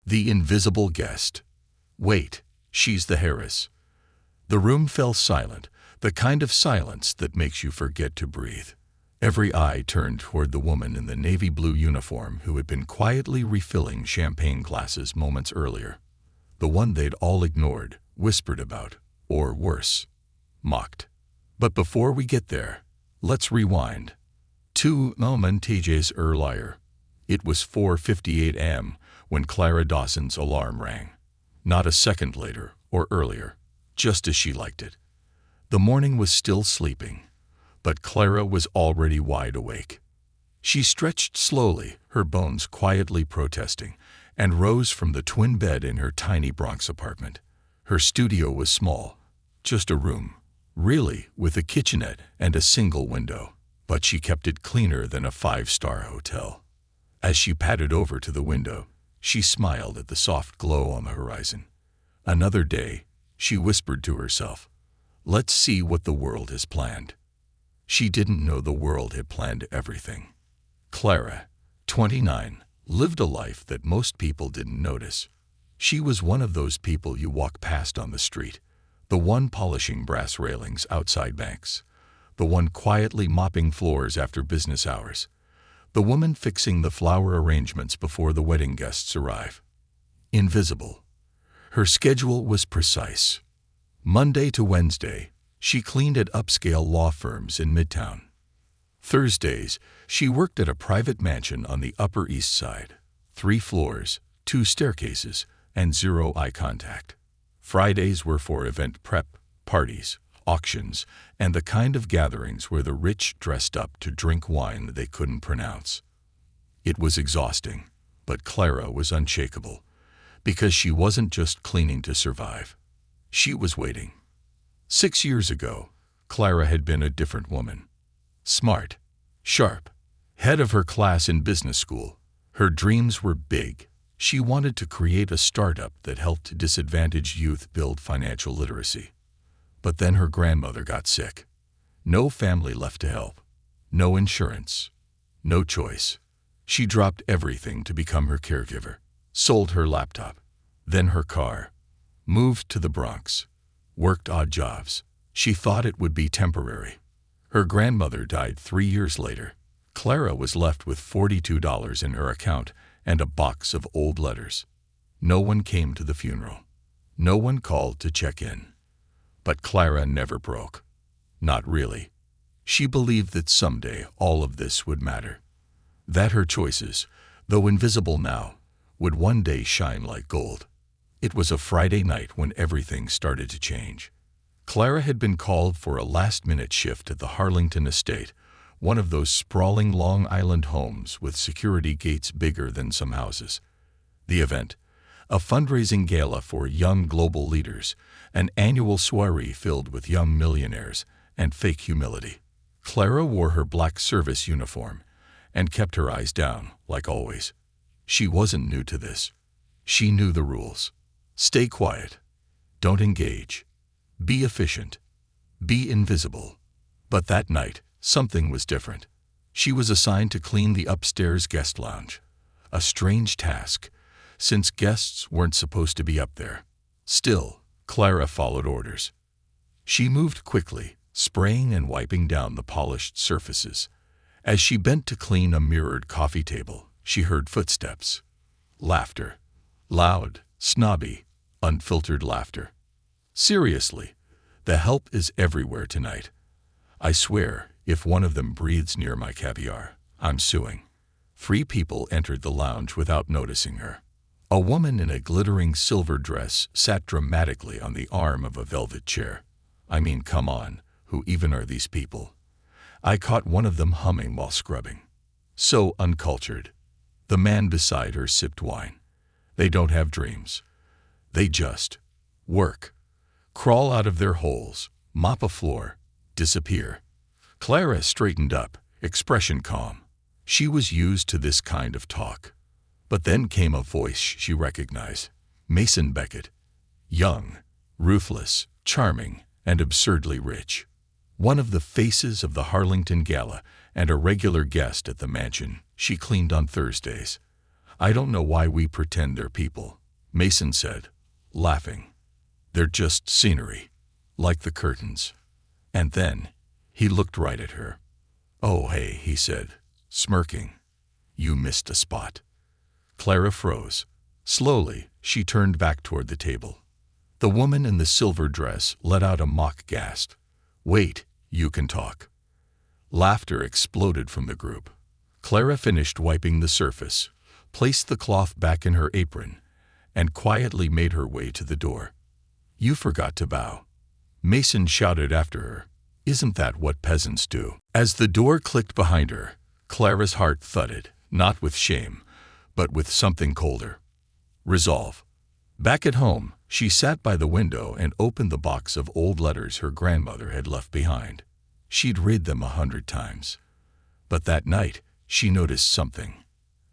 The invisible guest. Wait, she's the heiress. The room fell silent, the kind of silence that makes you forget to breathe. Every eye turned toward the woman in the navy blue uniform who had been quietly refilling champagne glasses moments earlier. The one they'd all ignored, whispered about, or worse, mocked. But before we get there, let's rewind. 2 moments earlier. It was 4:58 a.m. when Clara Dawson's alarm rang. Not a second later or earlier, just as she liked it. The morning was still sleeping, but Clara was already wide awake. She stretched slowly, her bones quietly protesting, and rose from the twin bed in her tiny Bronx apartment. Her studio was small, just a room, really, with a kitchenette and a single window, but she kept it cleaner than a 5-star hotel. As she padded over to the window, she smiled at the soft glow on the horizon. Another day, she whispered to herself. Let's see what the world has planned. She didn't know the world had planned everything. Clara, 29, lived a life that most people didn't notice. She was one of those people you walk past on the street, the one polishing brass railings outside banks, the one quietly mopping floors after business hours, the woman fixing the flower arrangements before the wedding guests arrive. Invisible. Her schedule was precise. Monday to Wednesday, she cleaned at upscale law firms in Midtown. Thursdays, she worked at a private mansion on the Upper East Side, 3 floors, 2 staircases, and 0 eye contact. Fridays were for event prep, parties, auctions, and the kind of gatherings where the rich dressed up to drink wine they couldn't pronounce. It was exhausting, but Clara was unshakable, because she wasn't just cleaning to survive. She was waiting. 6 years ago, Clara had been a different woman. Smart, sharp, head of her class in business school. Her dreams were big. She wanted to create a startup that helped disadvantaged youth build financial literacy. But then her grandmother got sick. No family left to help. No insurance. No choice. She dropped everything to become her caregiver. Sold her laptop, then her car. Moved to the Bronx. Worked odd jobs. She thought it would be temporary. Her grandmother died 3 years later. Clara was left with $42 in her account and a box of old letters. No one came to the funeral. No one called to check in. But Clara never broke. Not really. She believed that someday all of this would matter. That her choices, though invisible now, would one day shine like gold. It was a Friday night when everything started to change. Clara had been called for a last-minute shift at the Harlington estate, one of those sprawling Long Island homes with security gates bigger than some houses. The event, a fundraising gala for young global leaders, an annual soiree filled with young millionaires and fake humility. Clara wore her black service uniform and kept her eyes down, like always. She wasn't new to this. She knew the rules. Stay quiet. Don't engage. Be efficient. Be invisible. But that night, something was different. She was assigned to clean the upstairs guest lounge. A strange task, since guests weren't supposed to be up there. Still, Clara followed orders. She moved quickly, spraying and wiping down the polished surfaces. As she bent to clean a mirrored coffee table, she heard footsteps. Laughter. Loud, snobby, unfiltered laughter. Seriously, the help is everywhere tonight. I swear, if one of them breathes near my caviar, I'm suing. 3 people entered the lounge without noticing her. A woman in a glittering silver dress sat dramatically on the arm of a velvet chair. I mean, come on, who even are these people? I caught one of them humming while scrubbing. So uncultured. The man beside her sipped wine. They don't have dreams. They just work. Crawl out of their holes, mop a floor, disappear. Clara straightened up, expression calm. She was used to this kind of talk. But then came a voice she recognized. Mason Beckett. Young, ruthless, charming, and absurdly rich. One of the faces of the Harlington Gala and a regular guest at the mansion she cleaned on Thursdays. I don't know why we pretend they're people, Mason said, laughing. They're just scenery, like the curtains. And then he looked right at her. Oh, hey, he said, smirking. You missed a spot. Clara froze. Slowly, she turned back toward the table. The woman in the silver dress let out a mock gasp. Wait, you can talk. Laughter exploded from the group. Clara finished wiping the surface, placed the cloth back in her apron, and quietly made her way to the door. You forgot to bow. Mason shouted after her. Isn't that what peasants do? As the door clicked behind her, Clara's heart thudded, not with shame, but with something colder. Resolve. Back at home, she sat by the window and opened the box of old letters her grandmother had left behind. She'd read them 100 times. But that night, she noticed something.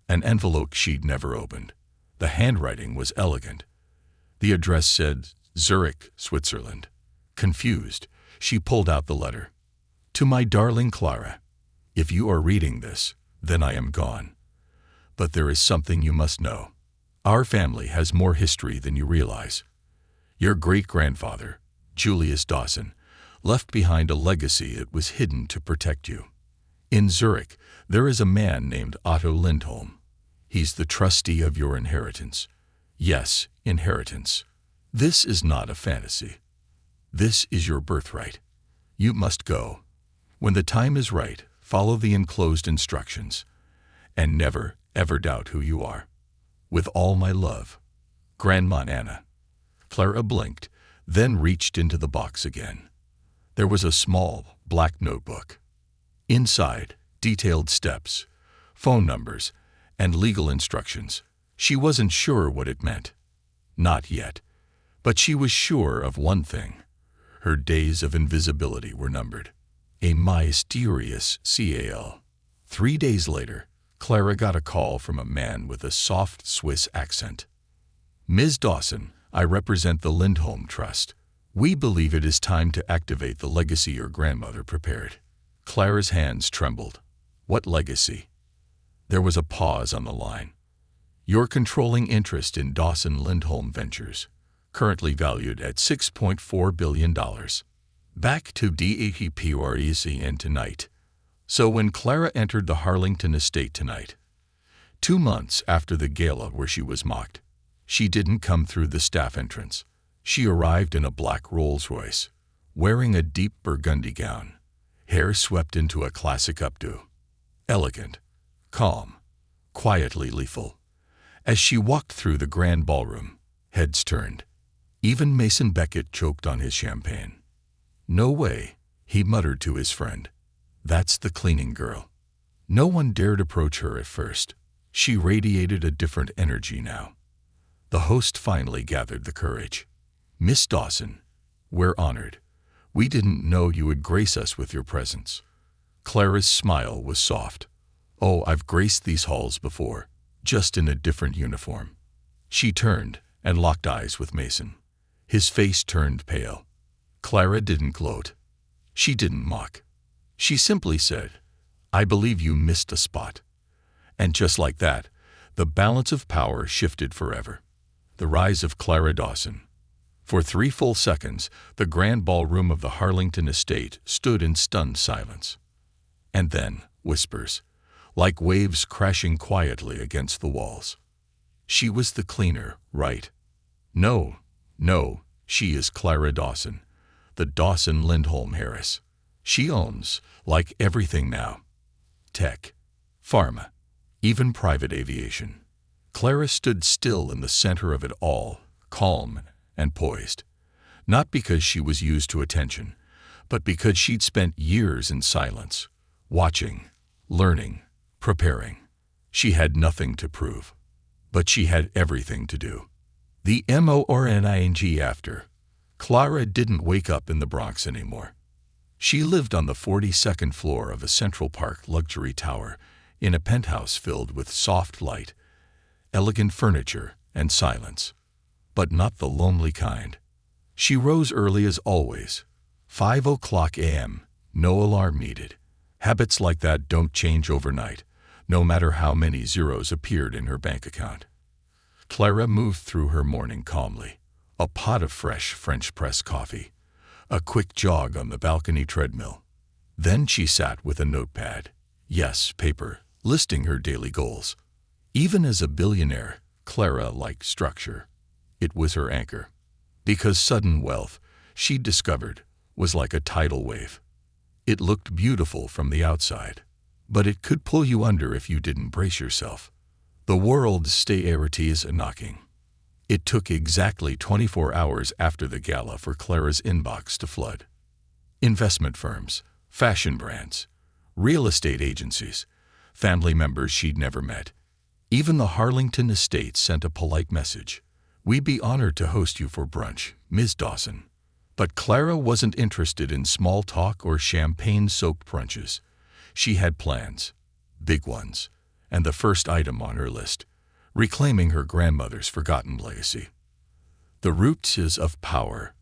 An envelope she'd never opened. The handwriting was elegant. The address said, Zurich, Switzerland. Confused, she pulled out the letter. To my darling Clara, if you are reading this, then I am gone. But there is something you must know. Our family has more history than you realize. Your great-grandfather, Julius Dawson, left behind a legacy that was hidden to protect you. In Zurich, there is a man named Otto Lindholm. He's the trustee of your inheritance. Yes, inheritance. This is not a fantasy. This is your birthright. You must go. When the time is right, follow the enclosed instructions. And never, ever doubt who you are. With all my love, Grandma Anna. Clara blinked, then reached into the box again. There was a small, black notebook. Inside, detailed steps, phone numbers, and legal instructions. She wasn't sure what it meant. Not yet. But she was sure of one thing. Her days of invisibility were numbered. A mysterious CAL. 3 days later, Clara got a call from a man with a soft Swiss accent. Ms. Dawson, I represent the Lindholm Trust. We believe it is time to activate the legacy your grandmother prepared. Clara's hands trembled. What legacy? There was a pause on the line. Your controlling interest in Dawson Lindholm Ventures, currently valued at $6.4 billion. Back to DEPRECN tonight. So when Clara entered the Harlington estate tonight, 2 months after the gala where she was mocked, she didn't come through the staff entrance. She arrived in a black Rolls-Royce, wearing a deep burgundy gown, hair swept into a classic updo. Elegant, calm, quietly lethal. As she walked through the grand ballroom, heads turned. Even Mason Beckett choked on his champagne. No way, he muttered to his friend. That's the cleaning girl. No one dared approach her at first. She radiated a different energy now. The host finally gathered the courage. Miss Dawson, we're honored. We didn't know you would grace us with your presence. Clara's smile was soft. Oh, I've graced these halls before, just in a different uniform. She turned and locked eyes with Mason. His face turned pale. Clara didn't gloat. She didn't mock. She simply said, I believe you missed a spot. And just like that, the balance of power shifted forever. The rise of Clara Dawson. For 3 full seconds, the grand ballroom of the Harlington estate stood in stunned silence. And then, whispers, like waves crashing quietly against the walls. She was the cleaner, right? No, she is Clara Dawson, the Dawson Lindholm Harris. She owns, like everything now, tech, pharma, even private aviation. Clara stood still in the center of it all, calm and poised. Not because she was used to attention, but because she'd spent years in silence, watching, learning, preparing. She had nothing to prove, but she had everything to do. The morning after, Clara didn't wake up in the Bronx anymore. She lived on the 42nd floor of a Central Park luxury tower in a penthouse filled with soft light, elegant furniture, and silence. But not the lonely kind. She rose early as always, 5 o'clock a.m., no alarm needed. Habits like that don't change overnight, no matter how many zeros appeared in her bank account. Clara moved through her morning calmly. A pot of fresh French press coffee, a quick jog on the balcony treadmill. Then she sat with a notepad, yes, paper, listing her daily goals. Even as a billionaire, Clara liked structure. It was her anchor. Because sudden wealth, she discovered, was like a tidal wave. It looked beautiful from the outside, but it could pull you under if you didn't brace yourself. The world's stability is knocking. It took exactly 24 hours after the gala for Clara's inbox to flood. Investment firms, fashion brands, real estate agencies, family members she'd never met. Even the Harlington estate sent a polite message. "We'd be honored to host you for brunch, Ms. Dawson." But Clara wasn't interested in small talk or champagne-soaked brunches. She had plans, big ones, and the first item on her list, reclaiming her grandmother's forgotten legacy. The roots of power.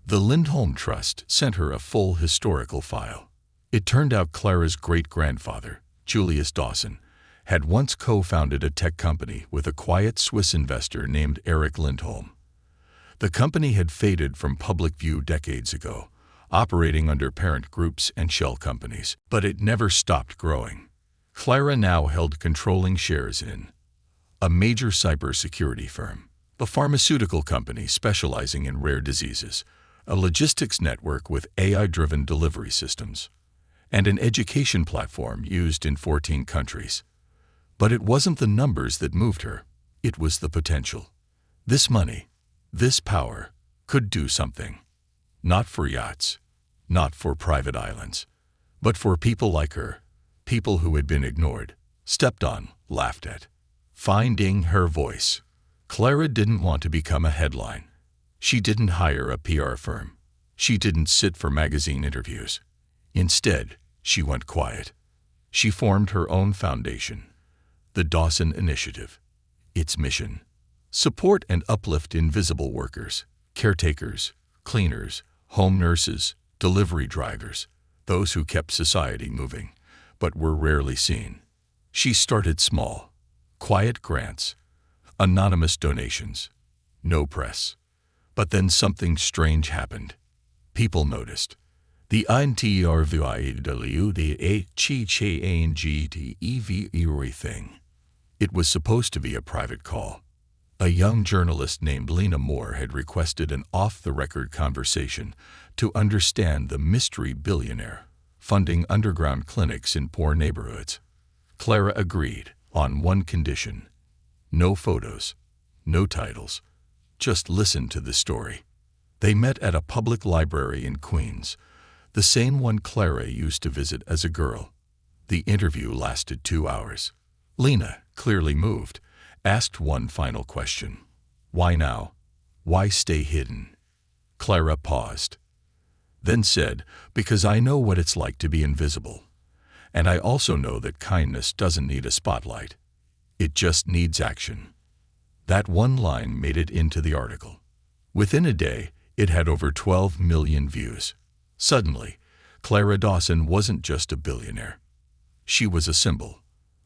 The Lindholm Trust sent her a full historical file. It turned out Clara's great-grandfather, Julius Dawson, had once co-founded a tech company with a quiet Swiss investor named Eric Lindholm. The company had faded from public view decades ago, operating under parent groups and shell companies, but it never stopped growing. Clara now held controlling shares in a major cybersecurity firm, a pharmaceutical company specializing in rare diseases, a logistics network with AI-driven delivery systems, and an education platform used in 14 countries. But it wasn't the numbers that moved her, it was the potential. This money, this power, could do something. Not for yachts, not for private islands, but for people like her, people who had been ignored, stepped on, laughed at. Finding her voice. Clara didn't want to become a headline. She didn't hire a PR firm. She didn't sit for magazine interviews. Instead, she went quiet. She formed her own foundation, the Dawson Initiative. Its mission: support and uplift invisible workers, caretakers, cleaners, home nurses, delivery drivers, those who kept society moving, but were rarely seen. She started small. Quiet grants, anonymous donations, no press. But then something strange happened. People noticed. The interviewing thing. It was supposed to be a private call. A young journalist named Lena Moore had requested an off-the-record conversation to understand the mystery billionaire funding underground clinics in poor neighborhoods. Clara agreed. On one condition: no photos, no titles, just listen to the story. They met at a public library in Queens, the same one Clara used to visit as a girl. The interview lasted 2 hours. Lena, clearly moved, asked one final question. Why now? Why stay hidden? Clara paused, then said, "Because I know what it's like to be invisible. And I also know that kindness doesn't need a spotlight. It just needs action." That one line made it into the article. Within a day, it had over 12 million views. Suddenly, Clara Dawson wasn't just a billionaire. She was a symbol.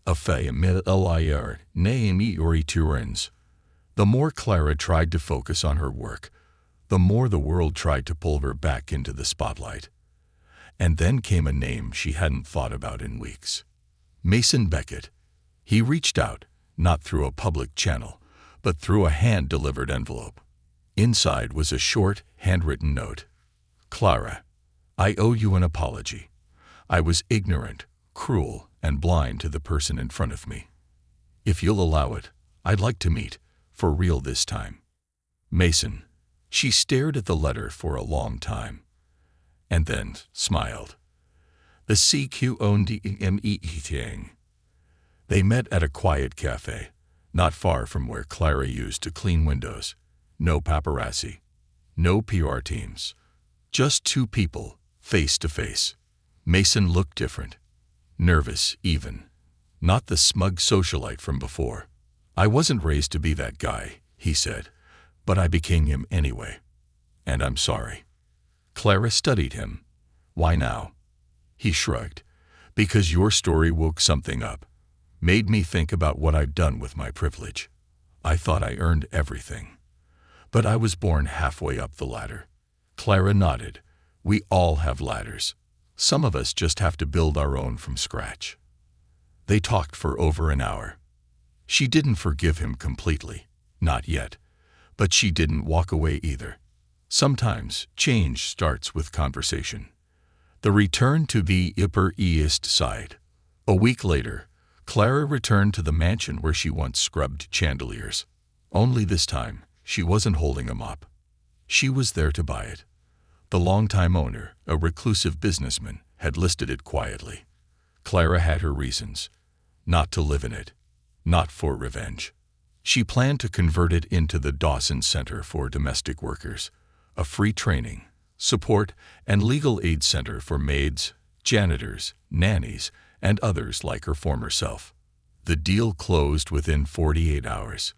A familiar name. The more Clara tried to focus on her work, the more the world tried to pull her back into the spotlight. And then came a name she hadn't thought about in weeks. Mason Beckett. He reached out, not through a public channel, but through a hand-delivered envelope. Inside was a short, handwritten note. "Clara, I owe you an apology. I was ignorant, cruel, and blind to the person in front of me. If you'll allow it, I'd like to meet, for real this time. Mason." She stared at the letter for a long time, and then smiled. The CQONDME. They met at a quiet cafe, not far from where Clara used to clean windows. No paparazzi, no PR teams, just two people, face to face. Mason looked different, nervous even, not the smug socialite from before. "I wasn't raised to be that guy," he said, "but I became him anyway. And I'm sorry." Clara studied him. "Why now?" He shrugged. "Because your story woke something up. Made me think about what I'd done with my privilege. I thought I earned everything. But I was born halfway up the ladder. Clara nodded. We all have ladders. Some of us just have to build our own from scratch. They talked for over an hour. She didn't forgive him completely. Not yet. But she didn't walk away either. Sometimes change starts with conversation. The return to the Upper East Side. A week later, Clara returned to the mansion where she once scrubbed chandeliers. Only this time, she wasn't holding a mop. She was there to buy it. The longtime owner, a reclusive businessman, had listed it quietly. Clara had her reasons. Not to live in it. Not for revenge. She planned to convert it into the Dawson Center for Domestic Workers, a free training, support, and legal aid center for maids, janitors, nannies, and others like her former self. The deal closed within 48 hours.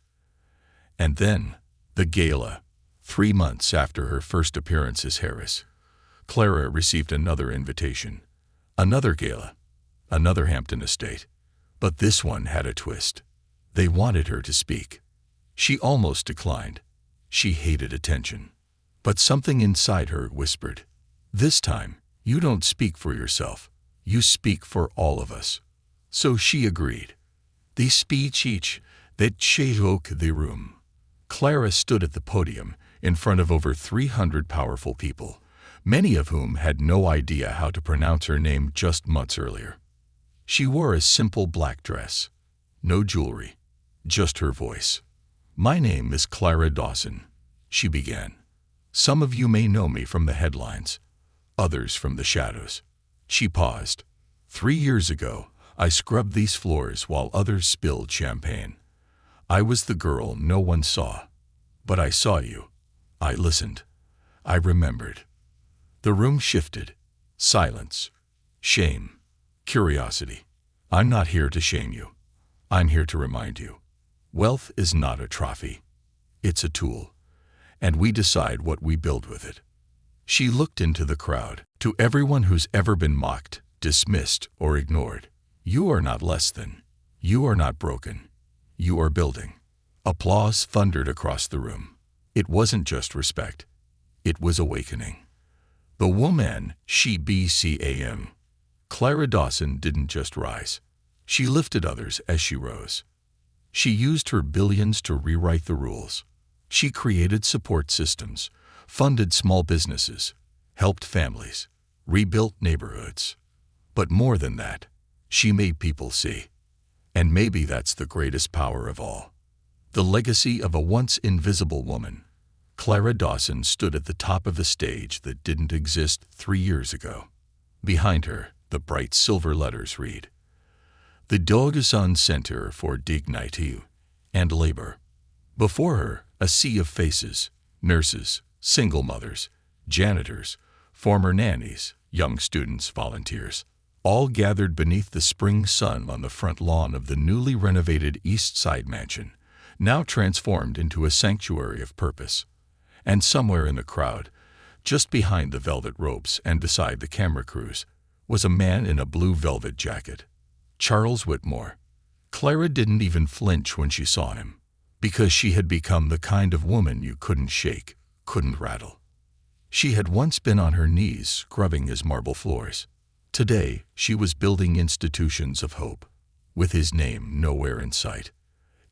And then, the gala. 3 months after her first appearance as Harris, Clara received another invitation. Another gala. Another Hampton estate. But this one had a twist. They wanted her to speak. She almost declined. She hated attention. But something inside her whispered, "This time, you don't speak for yourself. You speak for all of us." So she agreed. The speech each that shook the room. Clara stood at the podium in front of over 300 powerful people, many of whom had no idea how to pronounce her name just months earlier. She wore a simple black dress. No jewelry. Just her voice. "My name is Clara Dawson," she began. "Some of you may know me from the headlines, others from the shadows." She paused. 3 years ago, I scrubbed these floors while others spilled champagne. I was the girl no one saw. But I saw you. I listened. I remembered. The room shifted. Silence. Shame. Curiosity. I'm not here to shame you. I'm here to remind you. Wealth is not a trophy. It's a tool. And we decide what we build with it. She looked into the crowd. To everyone who's ever been mocked, dismissed, or ignored, you are not less than. You are not broken. You are building. Applause thundered across the room. It wasn't just respect. It was awakening. The woman, she became. Clara Dawson didn't just rise. She lifted others as she rose. She used her billions to rewrite the rules. She created support systems, funded small businesses, helped families, rebuilt neighborhoods. But more than that, she made people see. And maybe that's the greatest power of all. The legacy of a once invisible woman. Clara Dawson stood at the top of a stage that didn't exist 3 years ago. Behind her, the bright silver letters read, "The Dawson Center for Dignity and Labor." Before her, a sea of faces, nurses, single mothers, janitors, former nannies, young students, volunteers, all gathered beneath the spring sun on the front lawn of the newly renovated East Side mansion, now transformed into a sanctuary of purpose. And somewhere in the crowd, just behind the velvet ropes and beside the camera crews, was a man in a blue velvet jacket. Charles Whitmore. Clara didn't even flinch when she saw him, because she had become the kind of woman you couldn't shake, couldn't rattle. She had once been on her knees scrubbing his marble floors. Today, she was building institutions of hope, with his name nowhere in sight.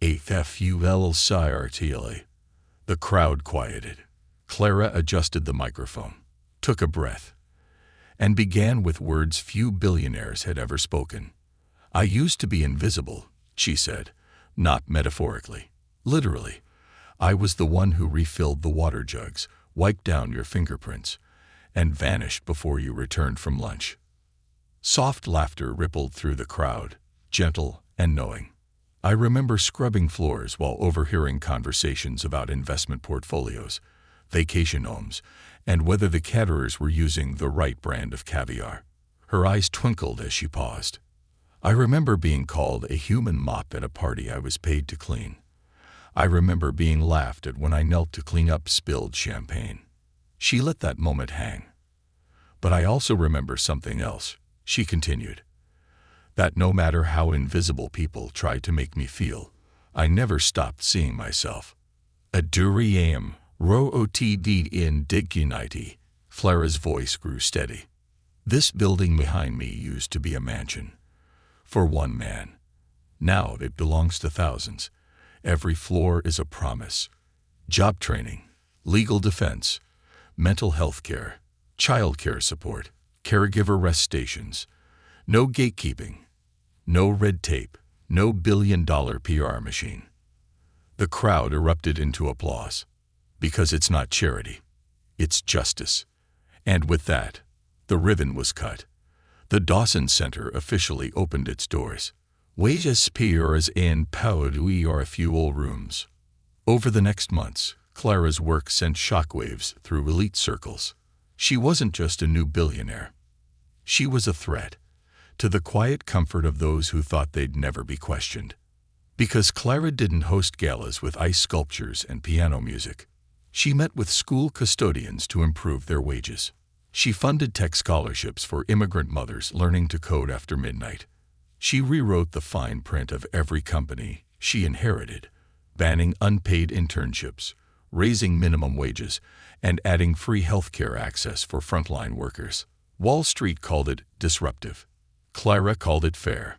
AFULCRTLA. The crowd quieted. Clara adjusted the microphone, took a breath, and began with words few billionaires had ever spoken. "I used to be invisible," she said, not metaphorically, literally. "I was the one who refilled the water jugs, wiped down your fingerprints, and vanished before you returned from lunch." Soft laughter rippled through the crowd, gentle and knowing. I remember scrubbing floors while overhearing conversations about investment portfolios, vacation homes, and whether the caterers were using the right brand of caviar. Her eyes twinkled as she paused. I remember being called a human mop at a party I was paid to clean. I remember being laughed at when I knelt to clean up spilled champagne. She let that moment hang. But I also remember something else, she continued. That no matter how invisible people tried to make me feel, I never stopped seeing myself. Aduriam, rootd in dignity, Clara's voice grew steady. This building behind me used to be a mansion. For one man. Now it belongs to thousands. Every floor is a promise. Job training, legal defense, mental health care, child care support, caregiver rest stations. No gatekeeping, no red tape, no billion-dollar PR machine. The crowd erupted into applause. Because it's not charity. It's justice. And with that, the ribbon was cut. The Dawson Center officially opened its doors. Wages peers in powered we are fuel rooms. Over the next months, Clara's work sent shockwaves through elite circles. She wasn't just a new billionaire. She was a threat to the quiet comfort of those who thought they'd never be questioned. Because Clara didn't host galas with ice sculptures and piano music. She met with school custodians to improve their wages. She funded tech scholarships for immigrant mothers learning to code after midnight. She rewrote the fine print of every company she inherited, banning unpaid internships, raising minimum wages, and adding free healthcare access for frontline workers. Wall Street called it disruptive. Clara called it fair.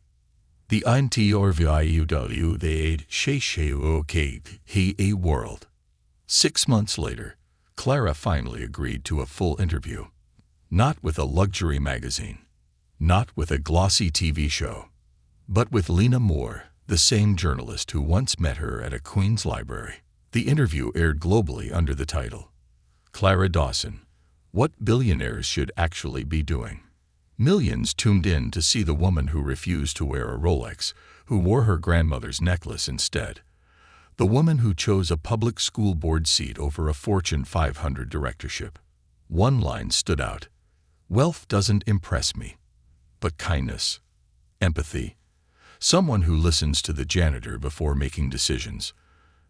The INTRVIUW they he a world. 6 months later, Clara finally agreed to a full interview. Not with a luxury magazine, not with a glossy TV show, but with Lena Moore, the same journalist who once met her at a Queens library. The interview aired globally under the title, Clara Dawson, What Billionaires Should Actually Be Doing. Millions tuned in to see the woman who refused to wear a Rolex, who wore her grandmother's necklace instead. The woman who chose a public school board seat over a Fortune 500 directorship. One line stood out. Wealth doesn't impress me, but kindness, empathy, someone who listens to the janitor before making decisions.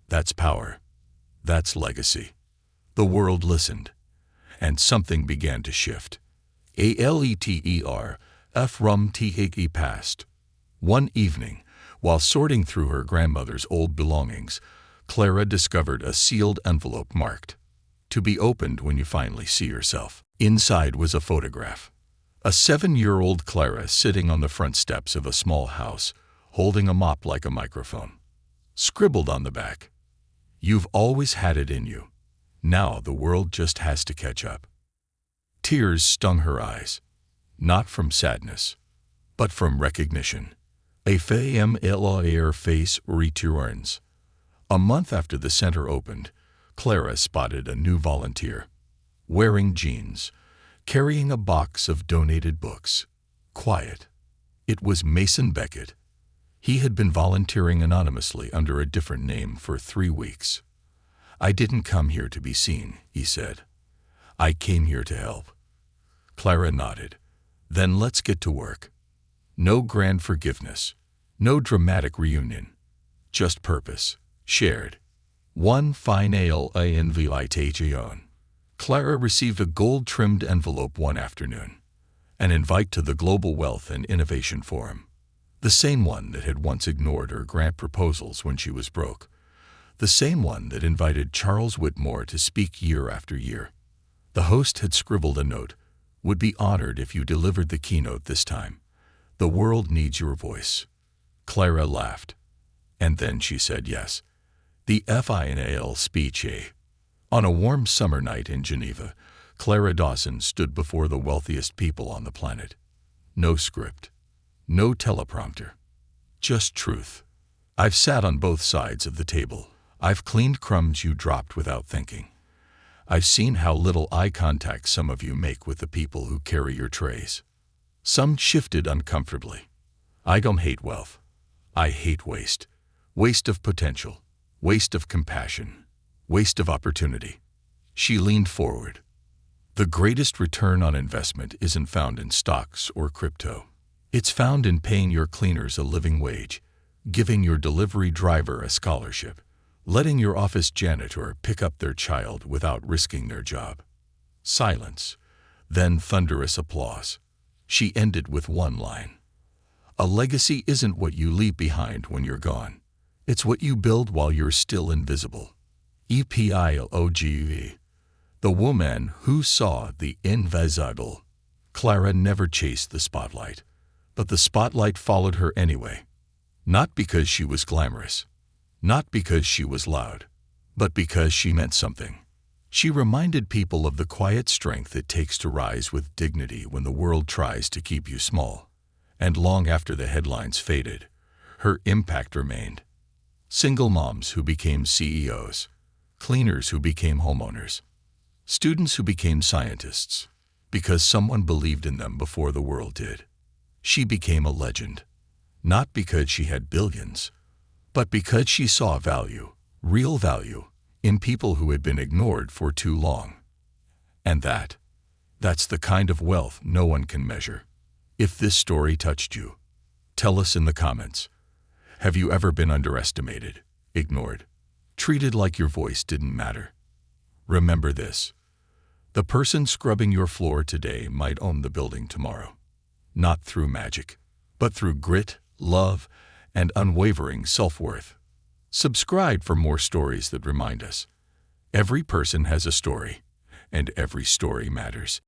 That's power. That's legacy. The world listened, and something began to shift. From past. One evening, while sorting through her grandmother's old belongings, Clara discovered a sealed envelope marked, to be opened when you finally see yourself. Inside was a photograph. A 7-year-old Clara sitting on the front steps of a small house, holding a mop like a microphone. Scribbled on the back, "You've always had it in you. Now the world just has to catch up." Tears stung her eyes, not from sadness, but from recognition. A familiar face returns. A month after the center opened, Clara spotted a new volunteer, wearing jeans, carrying a box of donated books. Quiet. It was Mason Beckett. He had been volunteering anonymously under a different name for 3 weeks. "I didn't come here to be seen," he said. "I came here to help." Clara nodded. "Then let's get to work." No grand forgiveness, no dramatic reunion, just purpose, shared. One final invitation. Clara received a gold-trimmed envelope one afternoon, an invite to the Global Wealth and Innovation Forum, the same one that had once ignored her grant proposals when she was broke, the same one that invited Charles Whitmore to speak year after year. The host had scribbled a note, "Would be honored if you delivered the keynote this time. The world needs your voice." Clara laughed, and then she said yes. The final speech. On a warm summer night in Geneva, Clara Dawson stood before the wealthiest people on the planet. No script, no teleprompter, just truth. "I've sat on both sides of the table. I've cleaned crumbs you dropped without thinking. I've seen how little eye contact some of you make with the people who carry your trays. Some shifted uncomfortably. I don't hate wealth. I hate waste. Waste of potential. Waste of compassion. Waste of opportunity." She leaned forward. "The greatest return on investment isn't found in stocks or crypto. It's found in paying your cleaners a living wage, giving your delivery driver a scholarship, letting your office janitor pick up their child without risking their job." Silence, then thunderous applause. She ended with one line. A legacy isn't what you leave behind when you're gone. It's what you build while you're still invisible. Epilogue. The woman who saw the invisible. Clara never chased the spotlight, but the spotlight followed her anyway. Not because she was glamorous, not because she was loud, but because she meant something. She reminded people of the quiet strength it takes to rise with dignity when the world tries to keep you small. And long after the headlines faded, her impact remained. Single moms who became CEOs, cleaners who became homeowners, students who became scientists, because someone believed in them before the world did. She became a legend, not because she had billions, but because she saw value, real value, in people who had been ignored for too long. And that's the kind of wealth no one can measure. If this story touched you, tell us in the comments. Have you ever been underestimated, ignored, treated like your voice didn't matter? Remember this: the person scrubbing your floor today might own the building tomorrow. Not through magic, but through grit, love, and unwavering self-worth. Subscribe for more stories that remind us. Every person has a story, and every story matters.